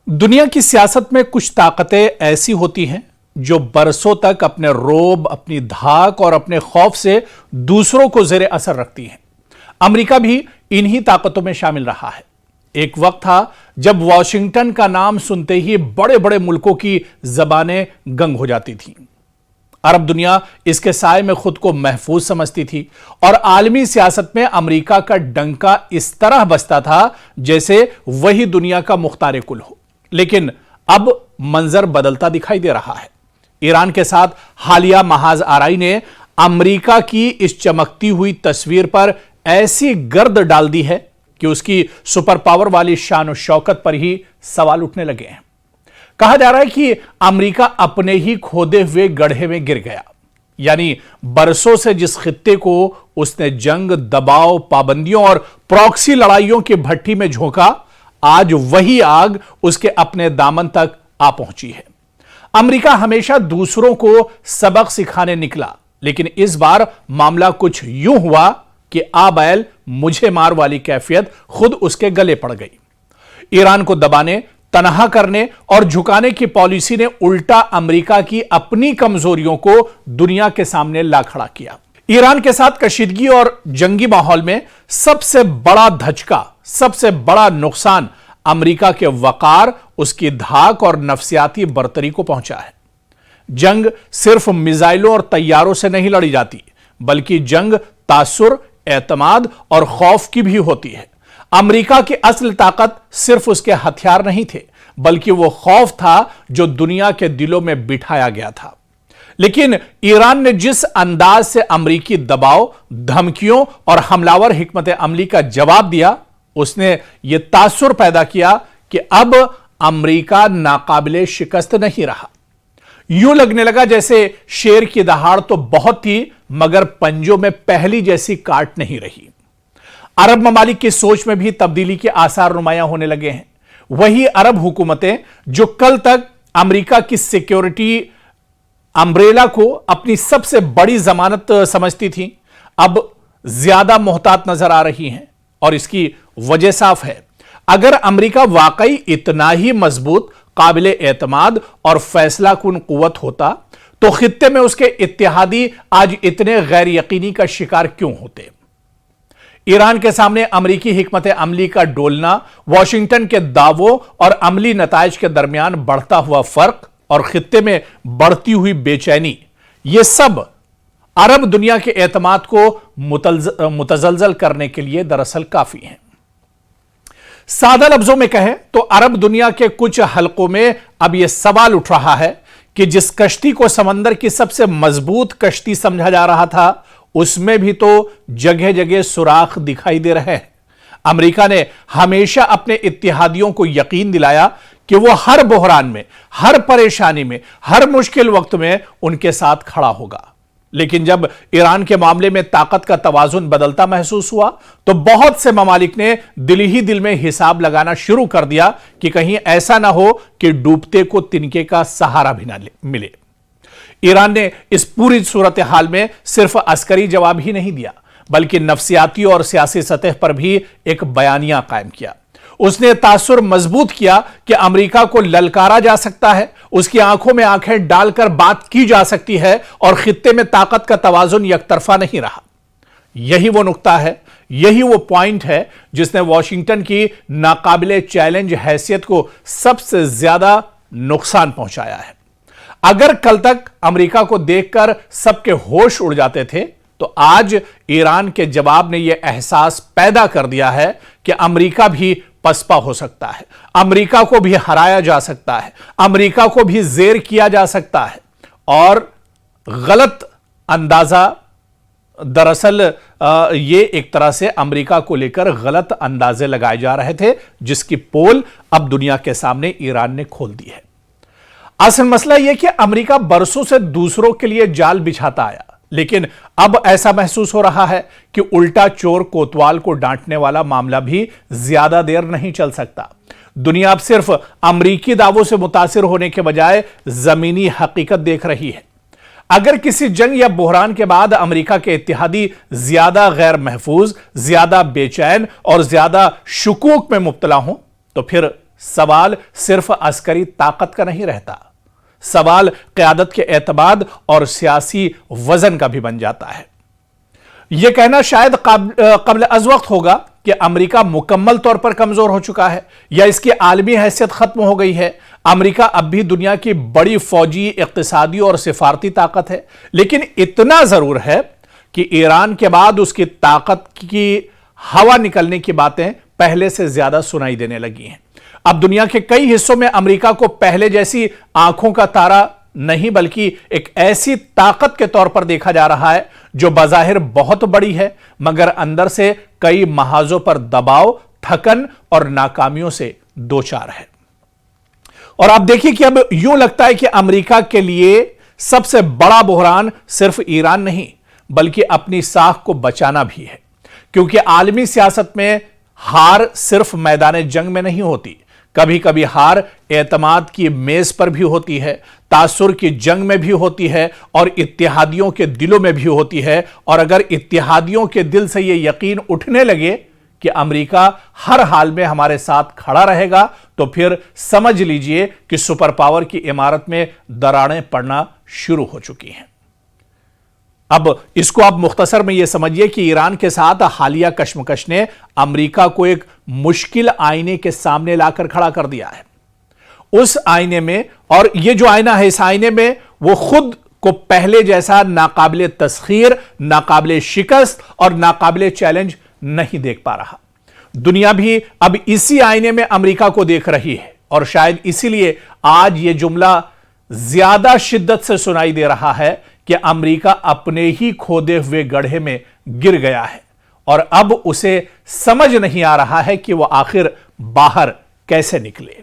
दुनिया की सियासत में कुछ ताकतें ऐसी होती हैं जो बरसों तक अपने रोब, अपनी धाक और अपने खौफ से दूसरों को ज़ेरे असर रखती हैं। अमेरिका भी इन्हीं ताकतों में शामिल रहा है। एक वक्त था जब वॉशिंगटन का नाम सुनते ही बड़े बड़े मुल्कों की जबानें गंग हो जाती थीं। अरब दुनिया इसके साए में खुद को महफूज समझती थी और आलमी सियासत में अमेरिका का डंका इस तरह बजता था जैसे वही दुनिया का मुख्तार कुल हो। लेकिन अब मंजर बदलता दिखाई दे रहा है। ईरान के साथ हालिया महाज आराई ने अमेरिका की इस चमकती हुई तस्वीर पर ऐसी गर्द डाल दी है कि उसकी सुपर पावर वाली शान और शौकत पर ही सवाल उठने लगे हैं। कहा जा रहा है कि अमेरिका अपने ही खोदे हुए गड्ढे में गिर गया। यानी बरसों से जिस खित्ते को उसने जंग, दबाव, पाबंदियों और प्रॉक्सी लड़ाइयों की भट्टी में झोंका, आज वही आग उसके अपने दामन तक आ पहुंची है। अमेरिका हमेशा दूसरों को सबक सिखाने निकला, लेकिन इस बार मामला कुछ यूं हुआ कि आ बैल मुझे मार वाली कैफियत खुद उसके गले पड़ गई। ईरान को दबाने, तनहा करने और झुकाने की पॉलिसी ने उल्टा अमेरिका की अपनी कमजोरियों को दुनिया के सामने ला खड़ा किया। ईरान के साथ कशीदगी और जंगी माहौल में सबसे बड़ा धचका, सबसे बड़ा नुकसान अमेरिका के वकार, उसकी धाक और नफसियाती बर्तरी को पहुंचा है। जंग सिर्फ मिसाइलों और तैयारों से नहीं लड़ी जाती, बल्कि जंग तासुर, एतमाद और खौफ की भी होती है। अमेरिका की असल ताकत सिर्फ उसके हथियार नहीं थे, बल्कि वो खौफ था जो दुनिया के दिलों में बिठाया गया था। लेकिन ईरान ने जिस अंदाज से अमेरिकी दबाव, धमकियों और हमलावर हिकमत अमली का जवाब दिया, उसने यह तासुर पैदा किया कि अब अमेरिका नाकाबिले शिकस्त नहीं रहा। यूं लगने लगा जैसे शेर की दहाड़ तो बहुत थी, मगर पंजों में पहली जैसी काट नहीं रही। अरब ममालिक की सोच में भी तब्दीली के आसार नुमायां होने लगे हैं। वही अरब हुकूमतें जो कल तक अमेरिका की सिक्योरिटी अम्ब्रेला को अपनी सबसे बड़ी जमानत समझती थीं, अब ज्यादा मोहतात नजर आ रही हैं। और इसकी वजह साफ है। अगर अमेरिका वाकई इतना ही मजबूत, काबिले एतमाद और फैसला कुन कुव्वत होता, तो खित्ते में उसके इत्तेहादी आज इतने गैर यकीनी का शिकार क्यों होते? ईरान के सामने अमेरिकी हिकमत अमली का डोलना, वॉशिंगटन के दावों और अमली नताइज के दरमियान बढ़ता हुआ फर्क और खित्ते में बढ़ती हुई बेचैनी, यह सब अरब दुनिया के एतमाद को मुतजलजल करने के लिए दरअसल काफी है। सादा लफ्जों में कहें तो अरब दुनिया के कुछ हलकों में अब यह सवाल उठ रहा है कि जिस कश्ती को समंदर की सबसे मजबूत कश्ती समझा जा रहा था, उसमें भी तो जगह जगह सुराख दिखाई दे रहे हैं। अमेरिका ने हमेशा अपने इत्तेहादियों को यकीन दिलाया कि वो हर बहरान में, हर परेशानी में, हर मुश्किल वक्त में उनके साथ खड़ा होगा। लेकिन जब ईरान के मामले में ताकत का तवाजुन बदलता महसूस हुआ, तो बहुत से ममालिक ने दिल ही दिल में हिसाब लगाना शुरू कर दिया कि कहीं ऐसा ना हो कि डूबते को तिनके का सहारा भी ना मिले। ईरान ने इस पूरी सूरत हाल में सिर्फ अस्करी जवाब ही नहीं दिया, बल्कि नफसियाती और सियासी सतह पर भी एक बयानिया कायम किया। उसने तासुर मजबूत किया कि अमेरिका को ललकारा जा सकता है, उसकी आंखों में आंखें डालकर बात की जा सकती है और खित्ते में ताकत का तवाजुन यकतरफा नहीं रहा। यही वो नुक्ता है, यही वो पॉइंट है जिसने वॉशिंगटन की नाकाबिले चैलेंज हैसियत को सबसे ज्यादा नुकसान पहुंचाया है। अगर कल तक अमेरिका को देखकर सबके होश उड़ जाते थे, तो आज ईरान के जवाब ने यह एहसास पैदा कर दिया है कि अमेरिका भी पसपा हो सकता है, अमेरिका को भी हराया जा सकता है, अमेरिका को भी जेर किया जा सकता है। और गलत अंदाजा, दरअसल ये एक तरह से अमेरिका को लेकर गलत अंदाजे लगाए जा रहे थे, जिसकी पोल अब दुनिया के सामने ईरान ने खोल दी है। असल मसला यह कि अमेरिका बरसों से दूसरों के लिए जाल बिछाता आया, लेकिन अब ऐसा महसूस हो रहा है कि उल्टा चोर कोतवाल को डांटने वाला मामला भी ज्यादा देर नहीं चल सकता। दुनिया अब सिर्फ अमेरिकी दावों से मुतासिर होने के बजाय जमीनी हकीकत देख रही है। अगर किसी जंग या बहरान के बाद अमेरिका के इत्तेहादी ज्यादा गैर महफूज, ज्यादा बेचैन और ज्यादा शुकूक में मुब्तला हों, तो फिर सवाल सिर्फ अस्करी ताकत का नहीं रहता, सवाल क़यादत के एतमाद और सियासी वजन का भी बन जाता है। यह कहना शायद कब्ल अज़ वक्त होगा कि अमेरिका मुकम्मल तौर पर कमजोर हो चुका है या इसकी आलमी हैसियत खत्म हो गई है। अमेरिका अब भी दुनिया की बड़ी फौजी, इक़्तिसादी और सिफारती ताकत है, लेकिन इतना जरूर है कि ईरान के बाद उसकी ताकत की हवा निकलने की बातें पहले से ज्यादा सुनाई देने लगी हैं। अब दुनिया के कई हिस्सों में अमेरिका को पहले जैसी आंखों का तारा नहीं, बल्कि एक ऐसी ताकत के तौर पर देखा जा रहा है जो बज़ाहिर बहुत बड़ी है, मगर अंदर से कई महाजों पर दबाव, थकन और नाकामियों से दो चार है। और आप देखिए कि अब यूं लगता है कि अमेरिका के लिए सबसे बड़ा बुहरान सिर्फ ईरान नहीं, बल्कि अपनी साख को बचाना भी है, क्योंकि आलमी सियासत में हार सिर्फ मैदान जंग में नहीं होती, कभी कभी हार एतमाद की मेज पर भी होती है, तासुर की जंग में भी होती है और इत्तेहादियों के दिलों में भी होती है। और अगर इत्तेहादियों के दिल से यह यकीन उठने लगे कि अमेरिका हर हाल में हमारे साथ खड़ा रहेगा, तो फिर समझ लीजिए कि सुपर पावर की इमारत में दरारें पड़ना शुरू हो चुकी हैं। अब इसको आप मुख्तसर में यह समझिए कि ईरान के साथ हालिया कशमकश ने अमेरिका को एक मुश्किल आईने के सामने लाकर खड़ा कर दिया है। उस आईने में, और यह जो आईना है, इस आईने में वो खुद को पहले जैसा नाकाबिले तस्खीर, नाकाबिले शिकस्त और नाकाबिले चैलेंज नहीं देख पा रहा। दुनिया भी अब इसी आईने में अमेरिका को देख रही है, और शायद इसीलिए आज यह जुमला ज्यादा शिद्दत से सुनाई दे रहा है कि अमेरिका अपने ही खोदे हुए गड्ढे में गिर गया है और अब उसे समझ नहीं आ रहा है कि वह आखिर बाहर कैसे निकले।